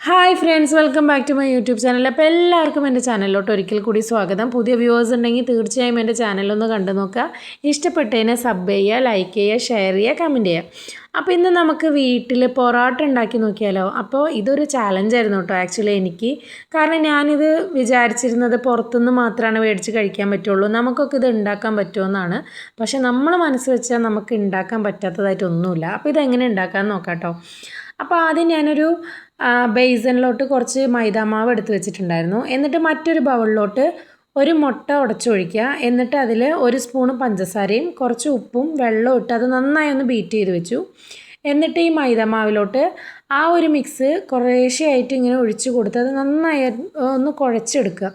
Hi friends, welcome back to my YouTube channel. അപ്പോൾ എല്ലാവർക്കും എൻ്റെ ചാനലിലോട്ട് ഒരിക്കൽ കൂടി സ്വാഗതം. പുതിയ വ്യൂവേഴ്സ് ഉണ്ടെങ്കിൽ തീർച്ചയായും എൻ്റെ ചാനലൊന്ന് കണ്ടു നോക്കുക. ഇഷ്ടപ്പെട്ടതിനെ സബ് ചെയ്യുക, ലൈക്ക് ചെയ്യുക, ഷെയർ ചെയ്യുക, കമൻറ്റ് ചെയ്യുക. അപ്പോൾ ഇന്ന് നമുക്ക് വീട്ടിൽ പൊറോട്ട ഉണ്ടാക്കി നോക്കിയാലോ. അപ്പോൾ ഇതൊരു ചാലഞ്ചായിരുന്നു കേട്ടോ ആക്ച്വലി എനിക്ക്. കാരണം ഞാനിത് വിചാരിച്ചിരുന്നത് പുറത്തുനിന്ന് മാത്രമാണ് മേടിച്ച് കഴിക്കാൻ പറ്റുള്ളൂ, നമുക്കൊക്കെ ഇത് ഉണ്ടാക്കാൻ പറ്റുമെന്നാണ്. പക്ഷേ നമ്മൾ മനസ്സ് വെച്ചാൽ നമുക്ക് ഉണ്ടാക്കാൻ പറ്റാത്തതായിട്ടൊന്നുമില്ല. അപ്പോൾ ഇതെങ്ങനെ ഉണ്ടാക്കാമെന്ന് നോക്കാം കേട്ടോ. അപ്പോൾ ആദ്യം ഞാനൊരു ബേസനിലോട്ട് കുറച്ച് മൈദാമാവ് എടുത്ത് വെച്ചിട്ടുണ്ടായിരുന്നു. എന്നിട്ട് മറ്റൊരു ബൗളിലോട്ട് ഒരു മുട്ട ഉടച്ചൊഴിക്കുക. എന്നിട്ട് അതിൽ ഒരു സ്പൂണ് പഞ്ചസാരയും കുറച്ച് ഉപ്പും വെള്ളവും ഇട്ട് അത് നന്നായി ഒന്ന് ബീറ്റ് ചെയ്ത് വെച്ചു. എന്നിട്ട് ഈ മൈദാമാവിലോട്ട് ആ ഒരു മിക്സ് കുറേശ്ശെയായിട്ട് ഇങ്ങനെ ഒഴിച്ച് കൊടുത്ത് അത് നന്നായി ഒന്ന് കുഴച്ചെടുക്കുക.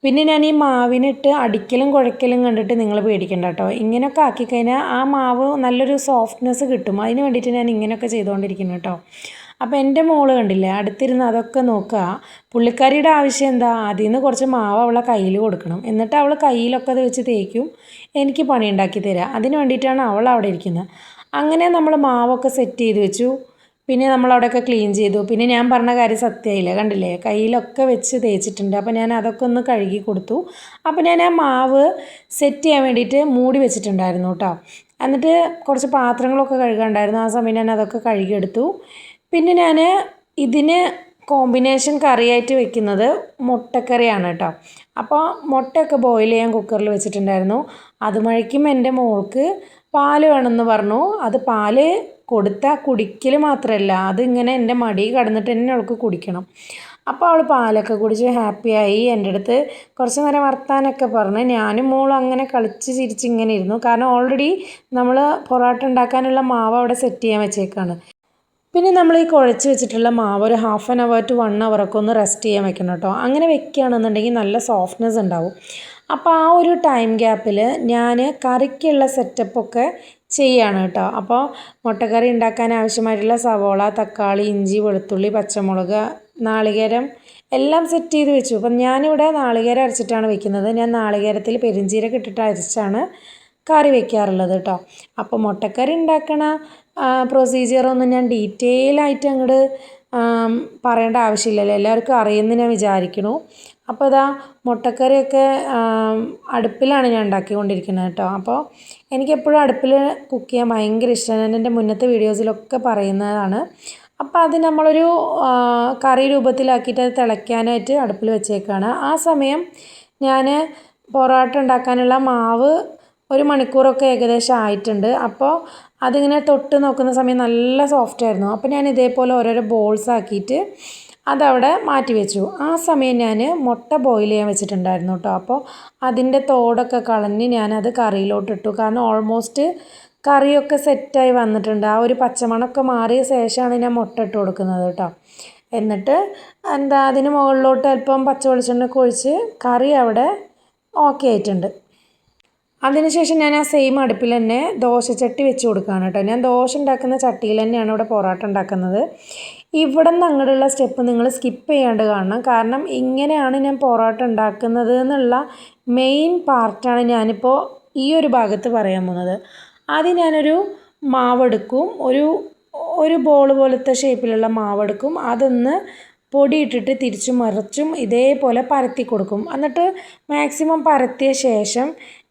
പിന്നെ ഞാൻ ഈ മാവിനിട്ട് അടിക്കലും കുഴക്കലും കണ്ടിട്ട് നിങ്ങൾ പേടിക്കണ്ട കേട്ടോ. ഇങ്ങനെയൊക്കെ ആക്കിക്കഴിഞ്ഞാൽ ആ മാവ് നല്ലൊരു സോഫ്റ്റ്നെസ് കിട്ടും. അതിന് വേണ്ടിയിട്ട് ഞാൻ ഇങ്ങനെയൊക്കെ ചെയ്തുകൊണ്ടിരിക്കുന്നു കേട്ടോ. അപ്പോൾ എൻ്റെ മോള് കണ്ടില്ലേ അടുത്തിരുന്ന് അതൊക്കെ നോക്കുക. പുള്ളിക്കാരിയുടെ ആവശ്യം എന്താ, അതിൽ നിന്ന് കുറച്ച് മാവ് അവളെ കയ്യിൽ കൊടുക്കണം. എന്നിട്ട് അവൾ കയ്യിലൊക്കെ അത് വെച്ച് തേക്കും, എനിക്ക് പണി ഉണ്ടാക്കി തരാം. അതിന് വേണ്ടിയിട്ടാണ് അവൾ അവിടെ ഇരിക്കുന്നത്. അങ്ങനെ നമ്മൾ മാവൊക്കെ സെറ്റ് ചെയ്ത് വെച്ചു. പിന്നെ നമ്മളവിടെയൊക്കെ ക്ലീൻ ചെയ്തു. പിന്നെ ഞാൻ പറഞ്ഞ കാര്യം സത്യമായില്ലേ, കണ്ടില്ലേ കയ്യിലൊക്കെ വെച്ച് തേച്ചിട്ടുണ്ട്. അപ്പോൾ ഞാൻ അതൊക്കെ ഒന്ന് കഴുകി കൊടുത്തു. അപ്പോൾ ഞാൻ ആ മാവ് സെറ്റ് ചെയ്യാൻ വേണ്ടിയിട്ട് മൂടി വെച്ചിട്ടുണ്ടായിരുന്നു കേട്ടോ. എന്നിട്ട് കുറച്ച് പാത്രങ്ങളൊക്കെ കഴുകാനുണ്ടായിരുന്നു. ആ സമയം ഞാൻ അതൊക്കെ കഴുകിയെടുത്തു. പിന്നെ ഞാൻ ഇതിന് കോമ്പിനേഷൻ കറിയായിട്ട് വെക്കുന്നത് മുട്ടക്കറിയാണ് കേട്ടോ. അപ്പോൾ മുട്ടയൊക്കെ ബോയിൽ ചെയ്യാൻ കുക്കറിൽ വെച്ചിട്ടുണ്ടായിരുന്നു. അതുമഴയ്ക്കും എൻ്റെ മോൾക്ക് പാല് വേണമെന്ന് പറഞ്ഞു. അത് പാല് കൊടുത്താൽ കുടിക്കൽ മാത്രമല്ല, അതിങ്ങനെ എൻ്റെ മടിയിൽ കിടന്നിട്ട് തന്നെ അവൾക്ക് കുടിക്കണം. അപ്പോൾ അവൾ പാലൊക്കെ കുടിച്ച് ഹാപ്പിയായി. എൻ്റെ അടുത്ത് കുറച്ച് നേരം വർത്താനൊക്കെ പറഞ്ഞ് ഞാനും മോളും അങ്ങനെ കളിച്ച് ചിരിച്ച് ഇങ്ങനെ ഇരുന്നു. കാരണം ഓൾറെഡി നമ്മൾ പൊറോട്ട ഉണ്ടാക്കാനുള്ള മാവ് അവിടെ സെറ്റ് ചെയ്യാൻ വെച്ചേക്കാണ്. പിന്നെ നമ്മൾ ഈ കുഴച്ച് വെച്ചിട്ടുള്ള മാവ് ഒരു 1/2 hour to 1 hour ഒക്കെ ഒന്ന് റെസ്റ്റ് ചെയ്യാൻ വെക്കണം കേട്ടോ. അങ്ങനെ വെക്കുകയാണെന്നുണ്ടെങ്കിൽ നല്ല സോഫ്റ്റ്നെസ് ഉണ്ടാവും. അപ്പോൾ ആ ഒരു ടൈം ഗ്യാപ്പിൽ ഞാൻ കറിക്കുള്ള സെറ്റപ്പൊക്കെ ചെയ്യാണ് കേട്ടോ. അപ്പോൾ മുട്ടക്കറി ഉണ്ടാക്കാൻ ആവശ്യമായിട്ടുള്ള സവോള, തക്കാളി, ഇഞ്ചി, വെളുത്തുള്ളി, പച്ചമുളക്, നാളികേരം എല്ലാം സെറ്റ് ചെയ്ത് വെച്ചു. അപ്പം ഞാനിവിടെ നാളികേരം അരച്ചിട്ടാണ് വെക്കുന്നത്. ഞാൻ നാളികേരത്തിൽ പെരുംജീരകം ഇട്ടിട്ട് അരച്ചാണ് കറി വെക്കാറുള്ളത് കേട്ടോ. അപ്പോൾ മുട്ടക്കറി ഉണ്ടാക്കണ പ്രൊസീജിയറൊന്നും ഞാൻ ഡീറ്റെയിൽ ആയിട്ട് അങ്ങോട്ട് പറയേണ്ട ആവശ്യമില്ലല്ലോ, എല്ലാവർക്കും അറിയുമെന്ന് ഞാൻ വിചാരിക്കണു. അപ്പോൾ ഇതാ മുട്ടക്കറിയൊക്കെ അടുപ്പിലാണ് ഞാൻ ഉണ്ടാക്കിക്കൊണ്ടിരിക്കുന്നത് കേട്ടോ. അപ്പോൾ എനിക്കെപ്പോഴും അടുപ്പിൽ കുക്ക് ചെയ്യാൻ ഭയങ്കര ഇഷ്ടമാണ്. ഞാൻ എൻ്റെ മുന്നത്തെ വീഡിയോസിലൊക്കെ പറയുന്നതാണ്. അപ്പോൾ അത് നമ്മളൊരു കറി രൂപത്തിലാക്കിയിട്ട് അത് തിളയ്ക്കാനായിട്ട് അടുപ്പിൽ വെച്ചേക്കാണ്. ആ സമയം ഞാൻ പൊറോട്ട ഉണ്ടാക്കാനുള്ള മാവ് 1 മണിക്കൂറൊക്കെ ഏകദേശം ആയിട്ടുണ്ട്. അപ്പോൾ അതിങ്ങനെ തൊട്ട് നോക്കുന്ന സമയം നല്ല സോഫ്റ്റായിരുന്നു. അപ്പോൾ ഞാൻ ഇതേപോലെ ഓരോരോ ബോൾസ് ആക്കിയിട്ട് അതവിടെ മാറ്റി വെച്ചു. ആ സമയം ഞാൻ മുട്ട ബോയിൽ ചെയ്യാൻ വെച്ചിട്ടുണ്ടായിരുന്നു കേട്ടോ. അപ്പോൾ അതിൻ്റെ തോടൊക്കെ കളഞ്ഞ് ഞാനത് കറിയിലോട്ട് ഇട്ടു. കാരണം ഓൾമോസ്റ്റ് കറിയൊക്കെ സെറ്റായി വന്നിട്ടുണ്ട്. ആ ഒരു പച്ചമണമൊക്കെ മാറിയ ശേഷമാണ് ഞാൻ മുട്ട ഇട്ട് കൊടുക്കുന്നത് കേട്ടോ. എന്നിട്ട് അതിന് മുകളിലോട്ട് അല്പം പച്ച വെളിച്ചെണ്ണയൊക്കെ ഒഴിച്ച് കറി അവിടെ ഓക്കെ ആയിട്ടുണ്ട്. അതിനുശേഷം ഞാൻ ആ സെയിം അടുപ്പിൽ തന്നെ ദോശച്ചട്ടി വെച്ച് കൊടുക്കുകയാണ് കേട്ടോ. ഞാൻ ദോശ ഉണ്ടാക്കുന്ന ചട്ടിയിൽ തന്നെയാണ് ഇവിടെ പൊറോട്ട ഉണ്ടാക്കുന്നത്. ഇവിടെ നിന്ന് അങ്ങോട്ടുള്ള സ്റ്റെപ്പ് നിങ്ങൾ സ്കിപ്പ് ചെയ്യാണ്ട് കാണണം. കാരണം ഇങ്ങനെയാണ് ഞാൻ പൊറോട്ട ഉണ്ടാക്കുന്നത് എന്നുള്ള മെയിൻ പാർട്ടാണ് ഞാനിപ്പോൾ ഈ ഒരു ഭാഗത്ത് പറയാൻ പോകുന്നത്. ആദ്യം ഞാനൊരു മാവെടുക്കും, ഒരു ബോൾ പോലത്തെ ഷേപ്പിലുള്ള മാവെടുക്കും. അതൊന്ന് പൊടിയിട്ടിട്ട് തിരിച്ചും മറിച്ചും ഇതേപോലെ പരത്തി കൊടുക്കും. എന്നിട്ട് മാക്സിമം പരത്തിയ ശേഷം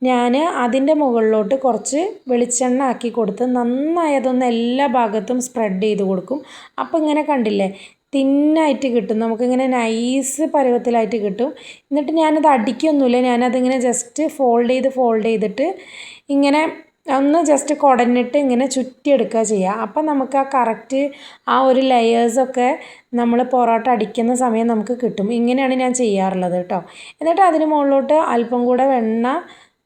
ഞാൻ അതിൻ്റെ മുകളിലോട്ട് കുറച്ച് വെളിച്ചെണ്ണ ആക്കി കൊടുത്ത് നന്നായി അതൊന്ന് എല്ലാ ഭാഗത്തും സ്പ്രെഡ് ചെയ്ത് കൊടുക്കും. അപ്പോൾ ഇങ്ങനെ കണ്ടില്ലേ തിന്നായിട്ട് കിട്ടും, നമുക്കിങ്ങനെ നൈസ് പരുവത്തിലായിട്ട് കിട്ടും. എന്നിട്ട് ഞാനത് അടിക്കൊന്നുമില്ല, ഞാനതിങ്ങനെ ജസ്റ്റ് ഫോൾഡ് ചെയ്തിട്ട് ഇങ്ങനെ ഒന്ന് ജസ്റ്റ് കുടഞ്ഞിട്ട് ഇങ്ങനെ ചുറ്റിയെടുക്കുക ചെയ്യുക. അപ്പം നമുക്ക് ആ കറക്റ്റ് ആ ഒരു ലെയേഴ്സൊക്കെ നമ്മൾ പൊറോട്ട അടിക്കുന്ന സമയം നമുക്ക് കിട്ടും. ഇങ്ങനെയാണ് ഞാൻ ചെയ്യാറുള്ളത് കേട്ടോ. എന്നിട്ട് അതിന് മുകളിലോട്ട് അല്പം കൂടെ വെണ്ണ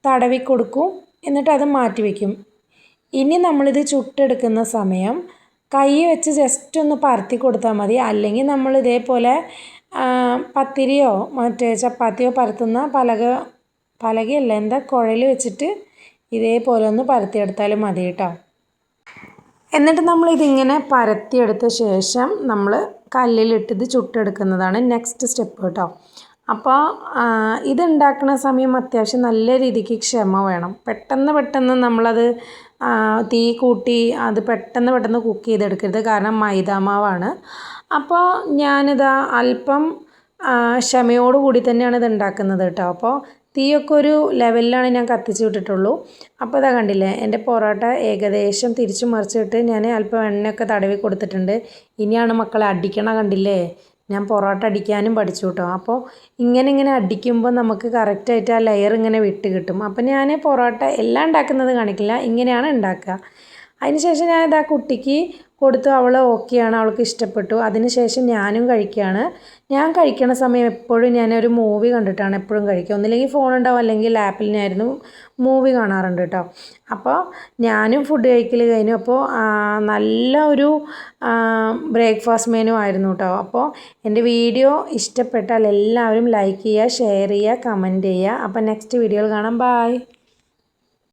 തടവി കൊടുക്കും. എന്നിട്ട് അത് മാറ്റി വയ്ക്കും. ഇനി നമ്മളിത് ചുട്ടെടുക്കുന്ന സമയം കൈ വെച്ച് ജസ്റ്റ് ഒന്ന് പരത്തി കൊടുത്താൽ മതി. അല്ലെങ്കിൽ നമ്മൾ ഇതേപോലെ പത്തിരിയോ മറ്റേ ചപ്പാത്തിയോ പരത്തുന്ന പലകയല്ല കുഴൽ വെച്ചിട്ട് ഇതേപോലെ ഒന്ന് പരത്തിയെടുത്താലും മതി കേട്ടോ. എന്നിട്ട് നമ്മളിതിങ്ങനെ പരത്തിയെടുത്ത ശേഷം നമ്മൾ കല്ലിലിട്ടിത് ചുട്ടെടുക്കുന്നതാണ് നെക്സ്റ്റ് സ്റ്റെപ്പ് കേട്ടോ. അപ്പോൾ ഇതുണ്ടാക്കുന്ന സമയം അത്യാവശ്യം നല്ല രീതിക്ക് ക്ഷമ വേണം. പെട്ടെന്ന് നമ്മളത് തീ കൂട്ടി അത് പെട്ടെന്ന് കുക്ക് ചെയ്തെടുക്കരുത്. കാരണം മൈദാമാവാണ്. അപ്പോൾ ഞാനിതാ അല്പം ക്ഷമയോടുകൂടി തന്നെയാണ് ഇത് ഉണ്ടാക്കുന്നത് കേട്ടോ. അപ്പോൾ തീയൊക്കെ ഒരു ലെവലിലാണ് ഞാൻ കത്തിച്ച് വിട്ടിട്ടുള്ളൂ. അപ്പോൾ ഇതാ കണ്ടില്ലേ, എൻ്റെ പൊറോട്ട ഏകദേശം തിരിച്ചു മറിച്ചിട്ട് ഞാൻ അല്പം എണ്ണയൊക്കെ തടവി കൊടുത്തിട്ടുണ്ട്. ഇനിയാണ് മക്കളെ അടിക്കണ കണ്ടില്ലേ, ഞാൻ പൊറോട്ട അടിക്കാനും പഠിച്ചു കേട്ടോ. അപ്പോൾ ഇങ്ങനെ അടിക്കുമ്പോൾ നമുക്ക് കറക്റ്റായിട്ട് ആ ലെയർ ഇങ്ങനെ വിട്ട് കിട്ടും. അപ്പോൾ ഞാൻ പൊറോട്ട എല്ലാം ഉണ്ടാക്കുന്നത് കാണിക്കില്ല, ഇങ്ങനെയാണ് ഉണ്ടാക്കുക. അതിനുശേഷം ഞാൻ ഇതാ കുട്ടിക്ക് കൊടുത്തു, അവൾ ഓക്കെയാണ്, അവൾക്ക് ഇഷ്ടപ്പെട്ടു. അതിനുശേഷം ഞാനും കഴിക്കുകയാണ്. ഞാൻ കഴിക്കണ സമയം എപ്പോഴും ഞാനൊരു മൂവി കണ്ടിട്ടാണ് എപ്പോഴും കഴിക്കുക. ഒന്നില്ലെങ്കിൽ ഫോൺ ഉണ്ടാവും, അല്ലെങ്കിൽ ലാപ്പിൽ ഞാനായിരുന്നു മൂവി കാണാറുണ്ട് കേട്ടോ. അപ്പോൾ ഞാനും ഫുഡ് കഴിക്കൽ കഴിഞ്ഞു. അപ്പോൾ നല്ല ഒരു ബ്രേക്ക്ഫാസ്റ്റ് മെനു ആയിരുന്നു കേട്ടോ. അപ്പോൾ എൻ്റെ വീഡിയോ ഇഷ്ടപ്പെട്ടാൽ എല്ലാവരും ലൈക്ക് ചെയ്യുക, ഷെയർ ചെയ്യുക, കമൻറ്റ് ചെയ്യുക. അപ്പോൾ നെക്സ്റ്റ് വീഡിയോയിൽ കാണാം. ബൈ.